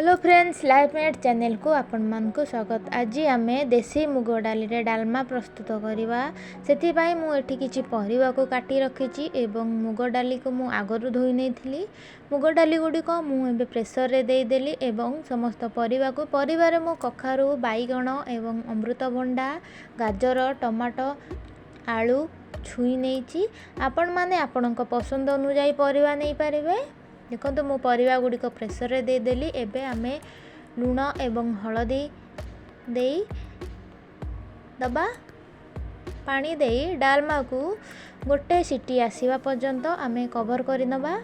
Hello friends, लाइफमेट channel को आपण मानक स्वागत। आज आम देसी मुग डाली रे डालमा प्रस्तुत करवा। से मुझे किसी परिवा को काटी रखी एवं मुग डाली को मु आगरू धोई नहीं थी। मुग डाली गुड़िक मुझे प्रेसर रे देदेली एवं समस्त परिवा को परिवार मु कखारू बैगण एवं अमृतभंडा गाजर टमाटो आलू छुई नहीं। आपण माने आपण पसंद अनुजाई परिवा नहीं पारे। देखो मो परिवा गुड़िक प्रेसर रे देदेली। एबे आमे लुण एवं हलदी दे दबा पानी दे डालमा को गोटे सीटी आसीबा पर्यंत आमे कवर करि नबा।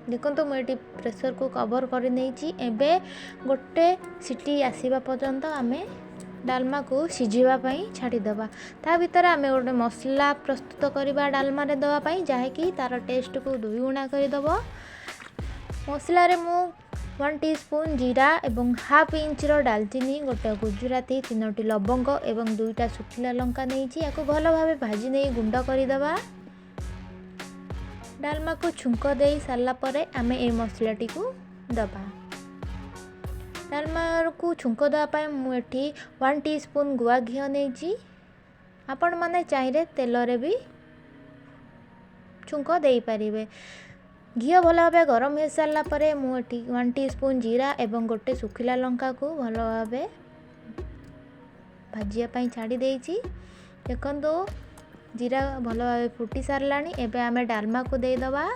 देखो मुझे प्रेसर को कवर कर नहीं। एबे गोटे सीटी आसीबा पर्यंत आमे डालमा को सिझापी छाड़ीदबा। ता भीतर आमे गोटे मसला प्रस्तुत करवा डालमा रे दवापाई, जहाँकि तार टेस्ट को 2 गुणा करदब। मसला रे मु 1 टीस्पून जीरा एवं हाफ इंच डालचीनी, गोटे गुजराती, 3टी लवंग एवं 2टा सुखिला लंका नहीं। या भल भाव भाजी नहीं गुंड करदबा। डालमा को छुंक दे सारा पर आमे ए मसलाटी को दबा। डालमा को छुंक देवाई मुझे 1 टीस्पून गुआ घी नहीं। आपण माने चाहिए तेल रे भी छुंक दे पारिबे। घी भल भाव गरम हो सारा पर मुझे 1 टीस्पून जीरा एवं गोटे सुखिला लंका को भल भाव भाजियापाई छाड़ी देछि। देखो जीरा भल भाव फुटी सारानी। एबे आमे डालमा को देदबा।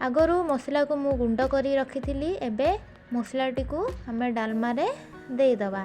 आगरू मसला को मु गुंड करी रखी थी। एबे मसलाटी को आमे डालमा रे देदबा।